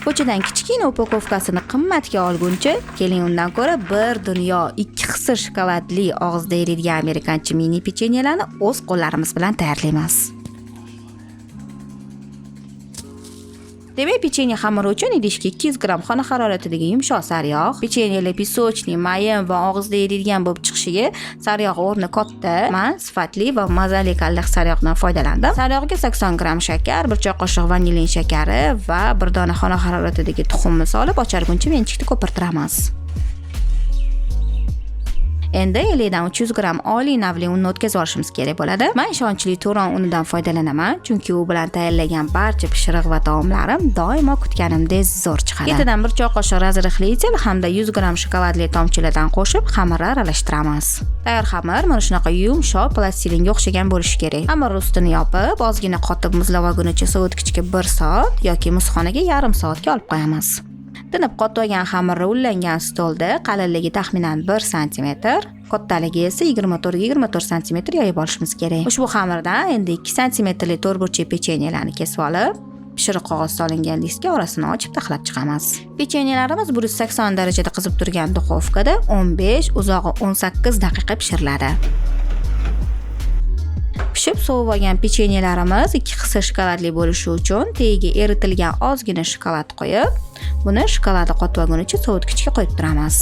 Ko'chadan kichkina upakovkasini qimmatga olguncha, keling undan ko'ra bir dunyo 2 hissa shokoladli og'izda eriydigan amerikancha mini pechenyelarni o'z qo'llarimiz bilan tayyorlaymiz. Demak, pechenye xamiri uchun idishga 200 gram xona haroratidagi yumshoq sariyog', pechenyelar pisochnii, mayin va og'izda eriydigan bo'lib chiqishiga sariyog' o'rni katta, men sifatli va mazali qaldiq sariyog'dan foydalandim. Sariyog'ga 80 gram shakar, 1 choy qoshiq vanilin shakari va 1 dona xona haroratidagi tuxumni solib ocharguncha menchikda ko'pirtiramiz. Endi 50 dan 300 gram oliy navli unni o'tkazib olishimiz kerak bo'ladi. Men ishonchli Turon unidan foydalanaman, chunki u bilan tayyorlagan barcha pishiriq va taomlarim doimo kutganimdek zo'r chiqadi. Ketidan 1 choy qoshiq razrixli etil hamda 100 gram shokoladli tomchilardan qo'shib xamirni aralashtiramiz. Tayyor xamir mana shunaqa yumshoq plastilinga o'xshagan bo'lishi kerak. Xamir ustini yopib, ozgina qotib muzlavaguncha sovitkichga 1 soat yoki muzxonaga yarim soatga olib qo'yamiz. Tinib qotib xamirni ullangan stolda qalinligi taxminan 1 sm, kattaligi esa 24 sm yoyib olishimiz kerak. Ushbu xamirdan endi 2 sm to'rtburchak pechenyelarni kesib olib, pishiriq qog'oz solingan diskga orasini ochib taxlab chiqamiz. Pechenyelarimiz 180 darajada qizib turgan duxovkada 15, uzog'i 18 daqiqa pishiriladi. Pishib sovib olgan pechenyelarimiz 2 hissa shokoladli bo'lishi uchun tagiga eritilgan ozgina shokolad qo'yib, buni shokoladi qotib sovitkichga qo'yib turamiz.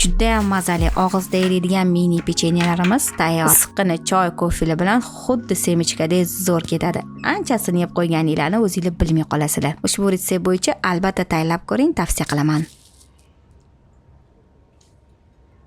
Juda ham mazali og'izda eriydigan mini pechenyelarimiz tayyor. Issiqqina choy, kofeli bilan xuddi semichkadek zo'r ketadi. Anchasini yeb qo'yganinglarni o'zingizlar bilmay qolasizlar. Ushbu retsept bo'yicha albatta tayyorlab ko'ring, tavsiya qilaman.